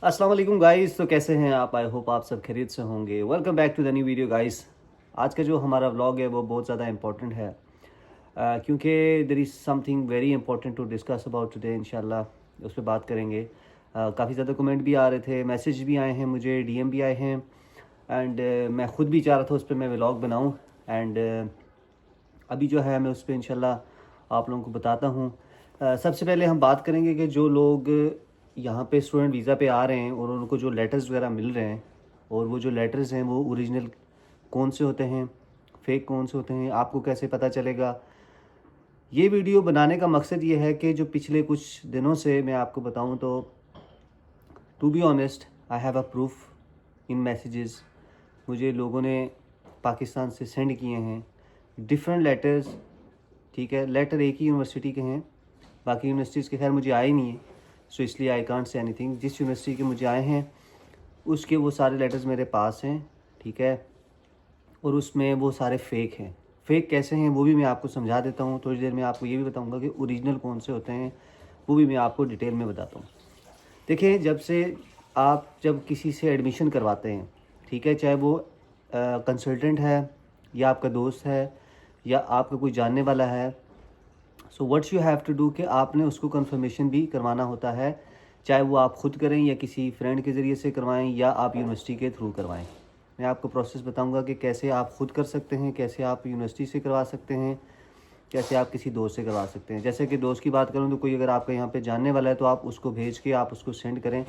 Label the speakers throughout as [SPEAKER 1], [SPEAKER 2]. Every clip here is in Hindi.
[SPEAKER 1] अस्सलाम वालेकुम गाइस। तो कैसे हैं आप? आई होप आप सब खैरियत से होंगे। Welcome back to the new video guys. आज का जो हमारा व्लॉग है वो बहुत ज़्यादा इंपॉर्टेंट है, क्योंकि there is something very important to discuss about today. इंशाल्लाह उस पर बात करेंगे। काफ़ी ज़्यादा कमेंट भी आ रहे थे, मैसेज भी आए हैं, मुझे डीएम भी आए हैं एंड मैं ख़ुद भी चाह रहा था उस पर मैं व्लॉग बनाऊँ एंड अभी जो है मैं उस पर इंशाल्लाह आप लोगों को बताता हूँ। सबसे पहले हम बात करेंगे कि जो लोग यहाँ पे स्टूडेंट वीज़ा पे आ रहे हैं और उनको जो लेटर्स वगैरह मिल रहे हैं, और वो जो लेटर्स हैं वो ओरिजिनल कौन से होते हैं, फेक कौन से होते हैं, आपको कैसे पता चलेगा। ये वीडियो बनाने का मकसद ये है कि जो पिछले कुछ दिनों से मैं आपको बताऊँ तो to be honest I have a proof in messages. मुझे लोगों ने पाकिस्तान से सेंड किए हैं डिफरेंट लेटर्स। ठीक है, लेटर एक ही यूनिवर्सिटी के हैं, बाकी यूनिवर्सिटीज़ के खैर मुझे आए नहीं है, सो इसलिए आई कांट से एनीथिंग। जिस यूनिवर्सिटी के मुझे आए हैं उसके वो सारे लेटर्स मेरे पास हैं, ठीक है, और उसमें वो सारे फेक हैं। फेक कैसे हैं वो भी मैं आपको समझा देता हूँ। थोड़ी देर में आपको ये भी बताऊँगा कि ओरिजिनल कौन से होते हैं, वो भी मैं आपको डिटेल में बताता हूँ। देखिए, जब किसी से एडमिशन करवाते हैं, ठीक है, चाहे वो कंसल्टेंट है या आपका दोस्त है या आपका कोई जानने वाला है, so what's you have to do कि आपने उसको कंफर्मेशन भी करवाना होता है, चाहे वो आप ख़ुद करें या किसी फ्रेंड के ज़रिए से करवाएं या आप यूनिवर्सिटी के थ्रू करवाएं। मैं आपको प्रोसेस बताऊंगा कि कैसे आप ख़ुद कर सकते हैं, कैसे आप यूनिवर्सिटी से करवा सकते हैं, कैसे आप किसी दोस्त से करवा सकते हैं। जैसे कि दोस्त की बात करूँ तो कोई अगर आपका यहाँ पे जानने वाला है तो आप उसको भेज के आप उसको सेंड करें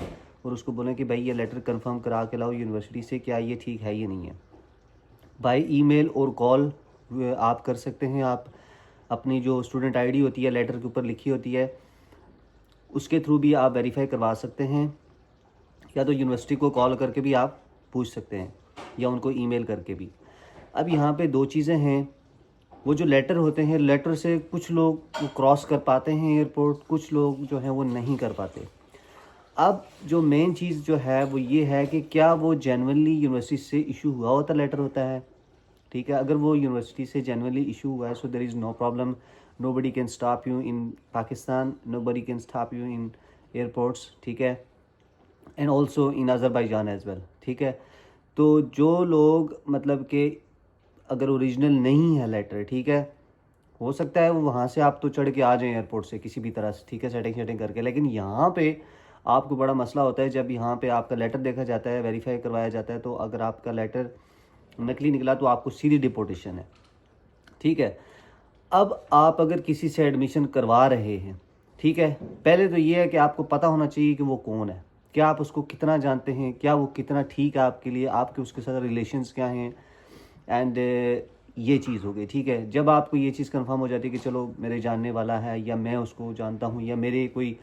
[SPEAKER 1] और उसको बोलें कि भाई ये लेटर कंफर्म करा के लाओ यूनिवर्सिटी से, क्या ये ठीक है ये नहीं है। बाय ईमेल और कॉल आप कर सकते हैं। आप अपनी जो स्टूडेंट आईडी होती है लेटर के ऊपर लिखी होती है उसके थ्रू भी आप वेरीफाई करवा सकते हैं, या तो यूनिवर्सिटी को कॉल करके भी आप पूछ सकते हैं या उनको ईमेल करके भी। अब यहाँ पे दो चीज़ें हैं। वो जो लेटर होते हैं, लेटर से कुछ लोग क्रॉस कर पाते हैं एयरपोर्ट, कुछ लोग जो हैं वो नहीं कर पाते। अब जो मेन चीज़ जो है वो ये है कि क्या वो जेन्युइनली यूनिवर्सिटी से इशू हुआ होता लेटर होता है, ठीक है। अगर वो यूनिवर्सिटी से जेन्युइनली इशू हुआ है, so there is no problem, nobody can stop you in Pakistan, nobody can stop you in airports, ठीक है, and also in Azerbaijan as well, ठीक है। तो जो लोग मतलब कि अगर ओरिजिनल नहीं है लेटर, ठीक है, हो सकता है वो वहाँ से आप तो चढ़ के आ जाएं एयरपोर्ट से किसी भी तरह से, ठीक है, सेटिंग करके, लेकिन यहाँ पे आपको बड़ा मसला होता है जब यहाँ पे आपका लेटर देखा जाता है, वेरीफाई करवाया जाता है, तो अगर आपका लेटर नकली निकला तो आपको सीधी डिपोर्टेशन है, ठीक है। अब आप अगर किसी से एडमिशन करवा रहे हैं, ठीक है, पहले तो ये है कि आपको पता होना चाहिए कि वो कौन है, क्या आप उसको कितना जानते हैं, क्या वो कितना ठीक है आपके लिए, आपके उसके साथ रिलेशंस क्या हैं, एंड ये चीज़ हो गई, ठीक है। जब आपको ये चीज़ कंफर्म हो जाती है कि चलो मेरे जानने वाला है या मैं उसको जानता हूँ या मेरे कोई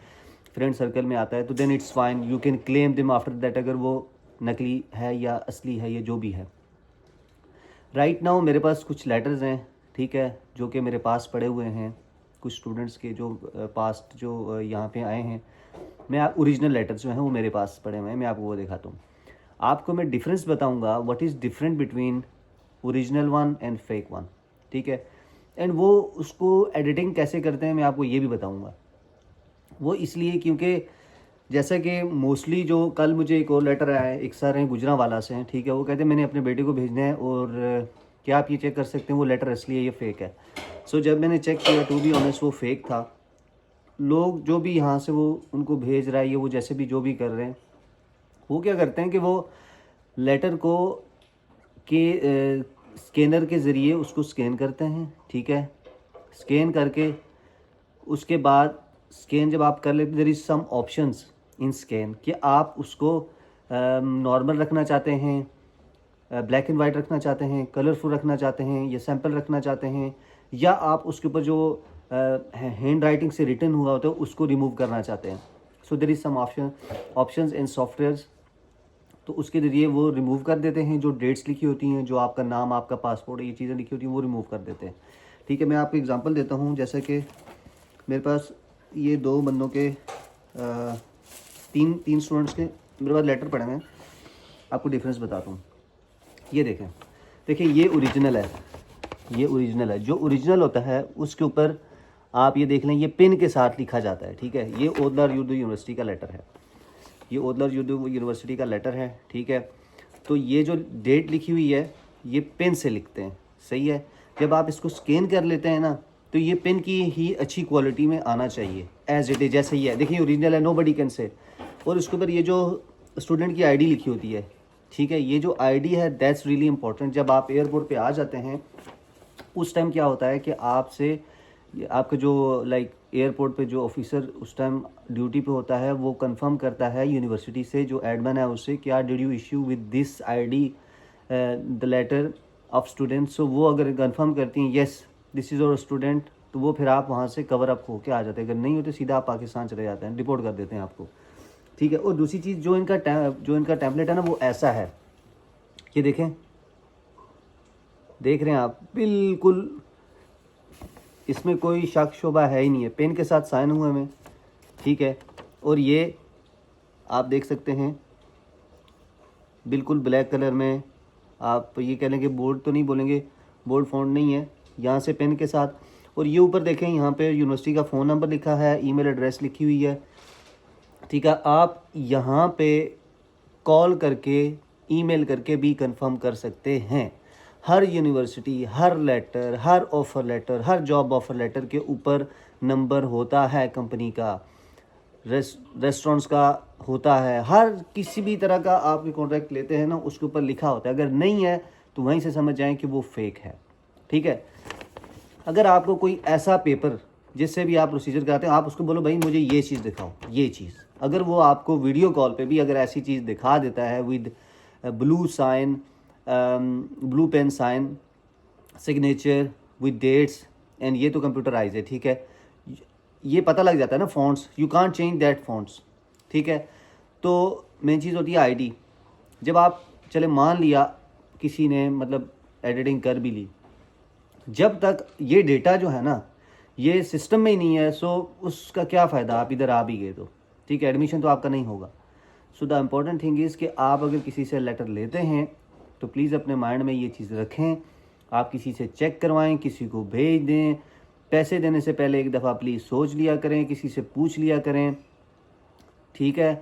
[SPEAKER 1] फ्रेंड सर्कल में आता है, तो then it's fine, you can claim them after that, अगर वो नकली है या असली है या जो भी है। राइट नाउ मेरे पास कुछ लेटर्स हैं, ठीक है, जो कि मेरे पास पड़े हुए हैं कुछ स्टूडेंट्स के जो पास्ट जो यहाँ पे आए हैं। मैं ओरिजिनल लेटर्स जो हैं वो मेरे पास पड़े हुए हैं, मैं आपको वो दिखाता हूँ। आपको मैं डिफरेंस बताऊँगा, what is different between original one and fake one, ठीक है, एंड वो उसको एडिटिंग कैसे करते हैं मैं आपको ये भी बताऊँगा। वो इसलिए क्योंकि जैसा कि मोस्टली जो कल मुझे एक और लेटर आया है, एक सर हैं गुजरांवाला से हैं, ठीक है, वो कहते हैं मैंने अपने बेटे को भेजना है और क्या आप ये चेक कर सकते हैं वो लेटर असली है ये फ़ेक है। सो जब मैंने चेक किया, टू बी ऑनेस्ट वो फेक था। लोग जो भी यहाँ से वो उनको भेज रहा है, ये वो जैसे भी जो भी कर रहे हैं, वो क्या करते हैं कि वो लेटर को के स्कैनर के ज़रिए उसको स्कैन करते हैं, ठीक है, स्कैन करके उसके बाद स्कैन जब आप कर लेते, there is some options in scan कि आप उसको नॉर्मल रखना चाहते हैं, ब्लैक एंड वाइट रखना चाहते हैं, कलरफुल रखना चाहते हैं, या सैम्पल रखना चाहते हैं, या आप उसके ऊपर जो हैंड राइटिंग से रिटन हुआ होता है उसको रिमूव करना चाहते हैं। So there is some options in softwares, तो उसके ज़रिए वो रिमूव कर देते हैं। जो डेट्स लिखी होती हैं, जो आपका नाम, आपका पासपोर्ट, ये चीज़ें लिखी होती हैं वो रिमूव कर देते हैं, ठीक है। मैं आपको एग्जांपल देता हूँ, जैसे कि मेरे पास ये दो बंदों के तीन स्टूडेंट्स के मेरे पास लेटर पड़े हैं, आपको डिफरेंस बताता हूँ। ये देखिए ये ओरिजिनल है, ये ओरिजिनल है। जो ओरिजिनल होता है उसके ऊपर आप ये देख लें, ये पिन के साथ लिखा जाता है, ठीक है। ये ओदला यूनिवर्सिटी का लेटर है। ये ओदलर यूनिवर्सिटी का लेटर है, ठीक है। तो ये जो डेट लिखी हुई है ये पेन से लिखते हैं, सही है। जब आप इसको स्कैन कर लेते हैं ना तो ये पेन की ही अच्छी क्वालिटी में आना चाहिए, एज इट इज जैसे ही है, देखिए ओरिजिनल है, नो बडी कैन से। और उसके ऊपर ये जो स्टूडेंट की आईडी लिखी होती है, ठीक है, ये जो आईडी है दैट्स रियली इंपॉर्टेंट। जब आप एयरपोर्ट पे आ जाते हैं उस टाइम क्या होता है कि आपसे आपका जो लाइक एयरपोर्ट पे जो ऑफिसर उस टाइम ड्यूटी पे होता है वो कंफर्म करता है यूनिवर्सिटी से, जो एडमिन है उससे, क्या did you issue with this ID the letter of student. So वो अगर कंफर्म करती हैं yes this is our student, तो वो फिर आप वहाँ से कवर अप होके आ जाते हैं। अगर नहीं होते सीधा आप पाकिस्तान चले जाते हैं, रिपोर्ट कर देते हैं आपको, ठीक है। और दूसरी चीज़ जो इनका टेम्पलेट है ना वो ऐसा है, ये देखें, देख रहे हैं आप, बिल्कुल इसमें कोई शक शुबा है ही नहीं है, पेन के साथ साइन हुए में, ठीक है। और ये आप देख सकते हैं बिल्कुल ब्लैक कलर में, आप ये कह लेंगे बोर्ड तो नहीं बोलेंगे, बोर्ड फॉन्ट नहीं है, यहाँ से पेन के साथ। और ये ऊपर देखें यहाँ पे यूनिवर्सिटी का फ़ोन नंबर लिखा है, ईमेल एड्रेस लिखी हुई है, ठीक है। आप यहाँ पे कॉल करके ईमेल करके भी कंफर्म कर सकते हैं। हर यूनिवर्सिटी, हर लेटर, हर ऑफ़र लेटर, हर जॉब ऑफ़र लेटर के ऊपर नंबर होता है कंपनी का, रेस्टोरेंट्स का होता है, हर किसी भी तरह का आप कॉन्ट्रैक्ट लेते हैं ना उसके ऊपर लिखा होता है। अगर नहीं है तो वहीं से समझ जाएं कि वो फेक है, ठीक है। अगर आपको कोई ऐसा पेपर जिससे भी आप प्रोसीजर कराते हैं, आप उसको बोलो भाई मुझे ये चीज़ दिखाओ, ये चीज़, अगर वो आपको वीडियो कॉल पे भी अगर ऐसी चीज़ दिखा देता है with blue sign, blue pen sign, signature with dates, and ये तो कंप्यूटराइज है, ठीक है, ये पता लग जाता है ना fonts, you can't change that fonts, ठीक है। तो मेन चीज़ होती है आईडी। जब आप चले मान लिया किसी ने मतलब एडिटिंग कर भी ली, जब तक ये डेटा जो है ना ये सिस्टम में ही नहीं है, सो उसका क्या फ़ायदा, आप इधर आ भी गए तो, ठीक है, एडमिशन तो आपका नहीं होगा। So the important thing is कि आप अगर किसी से लेटर लेते हैं तो प्लीज़ अपने माइंड में ये चीज़ रखें, आप किसी से चेक करवाएं, किसी को भेज दें, पैसे देने से पहले एक दफ़ा प्लीज़ सोच लिया करें, किसी से पूछ लिया करें, ठीक है।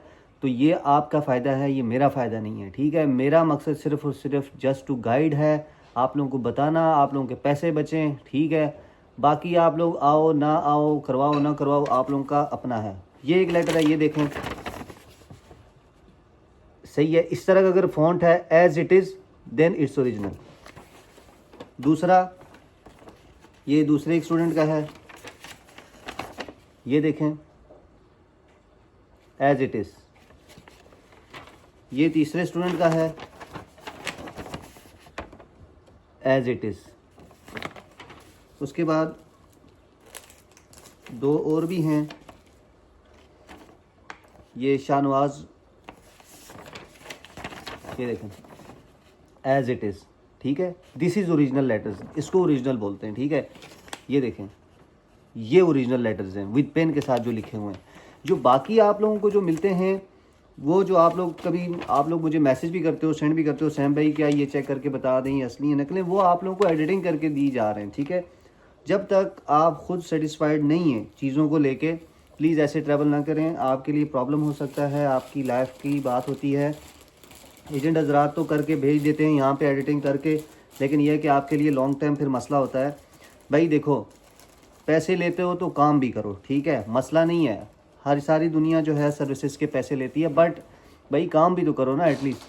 [SPEAKER 1] तो ये आपका फ़ायदा है, ये मेरा फ़ायदा नहीं है, ठीक है। मेरा मकसद सिर्फ़ और सिर्फ जस्ट टू गाइड है, आप लोगों को बताना, आप लोगों के पैसे बचें, ठीक है। बाकी आप लोग आओ ना आओ, करवाओ ना करवाओ, आप लोगों का अपना है। ये एक लेटर है, ये देखें, सही है, इस तरह का अगर फॉन्ट है as it is then it's original. दूसरा, ये दूसरे एक स्टूडेंट का है, ये देखें एज इट इज़। ये तीसरे स्टूडेंट का है एज इट इज़। उसके बाद दो और भी हैं, ये शाहनवाज, ये देखें एज इट इज़, ठीक है। दिस इज़ ओरिजिनल लेटर्स, इसको ओरिजिनल बोलते हैं, ठीक है। ये देखें, ये ओरिजिनल लेटर्स हैं विद पेन के साथ जो लिखे हुए हैं। जो बाकी आप लोगों को जो मिलते हैं वो जो आप लोग कभी आप लोग मुझे मैसेज भी करते हो, सेंड भी करते हो, सैम भाई क्या ये चेक करके बता दें ये असली है नकली, वो आप लोगों को एडिटिंग करके दी जा रहे हैं, ठीक है। जब तक आप खुद सेटिस्फाइड नहीं हैं चीज़ों को लेके, प्लीज़ ऐसे ट्रैवल ना करें, आपके लिए प्रॉब्लम हो सकता है, आपकी लाइफ की बात होती है। एजेंट हजरात तो करके भेज देते हैं यहाँ पे एडिटिंग करके, लेकिन यह है कि आपके लिए लॉन्ग टाइम फिर मसला होता है। भाई देखो, पैसे लेते हो तो काम भी करो, ठीक है, मसला नहीं है, हर सारी दुनिया जो है सर्विसेज के पैसे लेती है, बट भाई काम भी तो करो ना एटलीस्ट।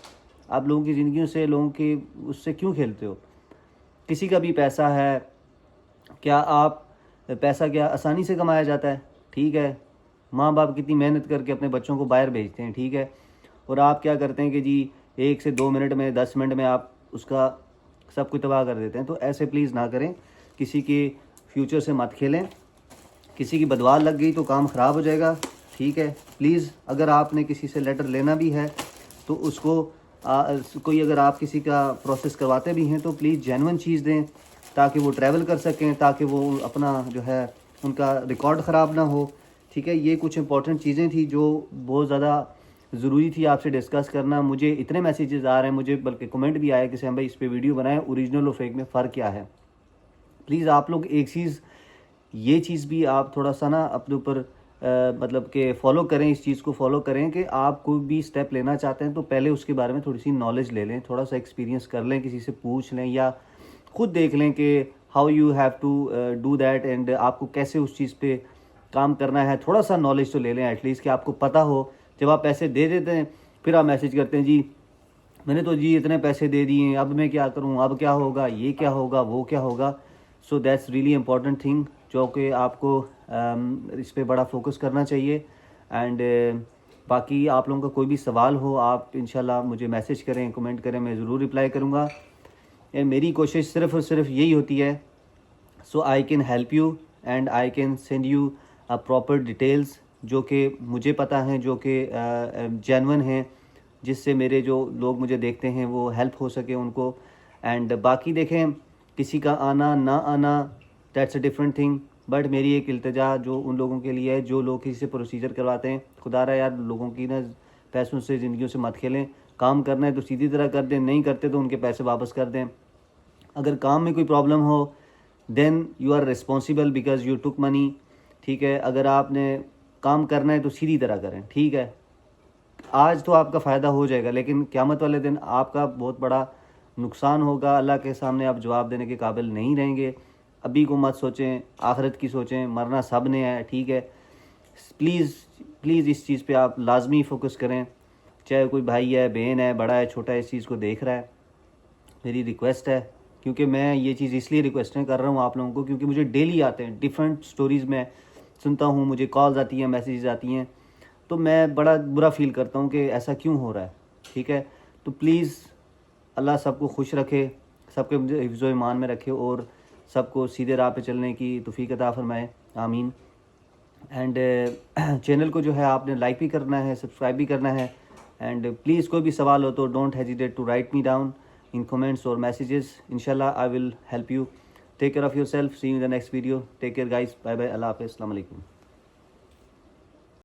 [SPEAKER 1] आप लोगों की ज़िंदगियों से, लोगों की उससे क्यों खेलते हो। किसी का भी पैसा है, क्या आप पैसा क्या आसानी से कमाया जाता है, ठीक है। माँ बाप कितनी मेहनत करके अपने बच्चों को बाहर भेजते हैं, ठीक है, और आप क्या करते हैं कि जी 1 से 2 मिनट में, 10 मिनट में आप उसका सब कुछ तबाह कर देते हैं। तो ऐसे प्लीज़ ना करें, किसी के फ्यूचर से मत खेलें, किसी की बदवा लग गई तो काम ख़राब हो जाएगा, ठीक है। प्लीज़ अगर आपने किसी से लेटर लेना भी है तो उसको कोई अगर आप किसी का प्रोसेस करवाते भी हैं तो प्लीज़ जेन्युइन चीज़ दें, ताकि वो ट्रैवल कर सकें, ताकि वो अपना जो है उनका रिकॉर्ड ख़राब ना हो, ठीक है। ये कुछ इंपॉर्टेंट चीज़ें थी जो बहुत ज़्यादा ज़रूरी थी आपसे डिस्कस करना। मुझे इतने मैसेजेस आ रहे हैं, मुझे बल्कि कमेंट भी आया कि सैम भाई इस पे वीडियो बनाएं, ओरिजिनल और फेक में फ़र्क क्या है। प्लीज़ आप लोग एक चीज़, ये चीज़ भी आप थोड़ा सा ना अपने ऊपर मतलब कि फ़ॉलो करें, इस चीज़ को फ़ॉलो करें कि आप कोई भी स्टेप लेना चाहते हैं तो पहले उसके बारे में थोड़ी सी नॉलेज ले लें, थोड़ा सा एक्सपीरियंस कर लें, किसी से पूछ लें या खुद देख लें कि how you have to do that and आपको कैसे उस चीज़ पे काम करना है। थोड़ा सा नॉलेज तो ले लें एटलीस्ट कि आपको पता हो। जब आप पैसे दे देते हैं फिर आप मैसेज करते हैं, जी मैंने तो जी इतने पैसे दे दिए, अब मैं क्या करूं, अब क्या होगा, ये क्या होगा, वो क्या होगा। So that's really important thing जो कि आपको इस पे बड़ा फोकस करना चाहिए। एंड बाकी आप लोगों का कोई भी सवाल हो आप इंशाल्लाह मुझे मैसेज करें, कमेंट करें, मैं ज़रूर रिप्लाई करूँगा। मेरी कोशिश सिर्फ़ और सिर्फ यही होती है so I can help you and I can send you proper details जो कि मुझे पता है, जो कि जेन्युइन हैं, जिससे मेरे जो लोग मुझे देखते हैं वो हेल्प हो सके उनको। एंड बाकी देखें किसी का आना ना आना that's a different thing, but मेरी एक इल्तिजा जो उन लोगों के लिए है जो लोग किसी से प्रोसीजर करवाते हैं, खुदारा यार लोगों की ना पैसों से, ज़िंदगियों से मत खेलें। काम करना है तो सीधी तरह कर दें, नहीं करते तो उनके पैसे वापस कर दें। अगर काम में कोई प्रॉब्लम हो then you are responsible because you took money, ठीक है। अगर आपने काम करना है तो सीधी तरह करें, ठीक है। आज तो आपका फ़ायदा हो जाएगा लेकिन क़यामत वाले दिन आपका बहुत बड़ा नुकसान होगा, अल्लाह के सामने आप जवाब देने के काबिल नहीं रहेंगे। अभी को मत सोचें, आखिरत की सोचें, मरना सब ने है, ठीक है। प्लीज़ प्लीज़ इस चीज़ पे आप लाजमी फ़ोकस करें, चाहे कोई भाई है, बहन है, बड़ा है, छोटा है, इस चीज़ को देख रहा है, मेरी रिक्वेस्ट है। क्योंकि मैं ये चीज़ इसलिए रिक्वेस्टें कर रहा हूँ आप लोगों को क्योंकि मुझे डेली आते हैं डिफरेंट स्टोरीज़ में सुनता हूँ, मुझे कॉल्स आती हैं, मैसेजेस आती हैं, तो मैं बड़ा बुरा फ़ील करता हूँ कि ऐसा क्यों हो रहा है, ठीक है। तो प्लीज़ अल्लाह सबको खुश रखे, सबके हिफ्ज़ व ईमान में रखे और सबको सीधे राह पे चलने की तौफ़ीक अता फ़रमाए, आमीन। एंड चैनल को जो है आपने लाइक भी करना है, सब्सक्राइब भी करना है। एंड प्लीज़ कोई भी सवाल हो तो don't hesitate to write me down in comments और मैसेजेस। इंशाल्लाह I will help you. Take care of yourself, see you in the next video. Take care guys, bye bye, अल्लाह हाफ़िज़, अस्सलाम वालेकुम।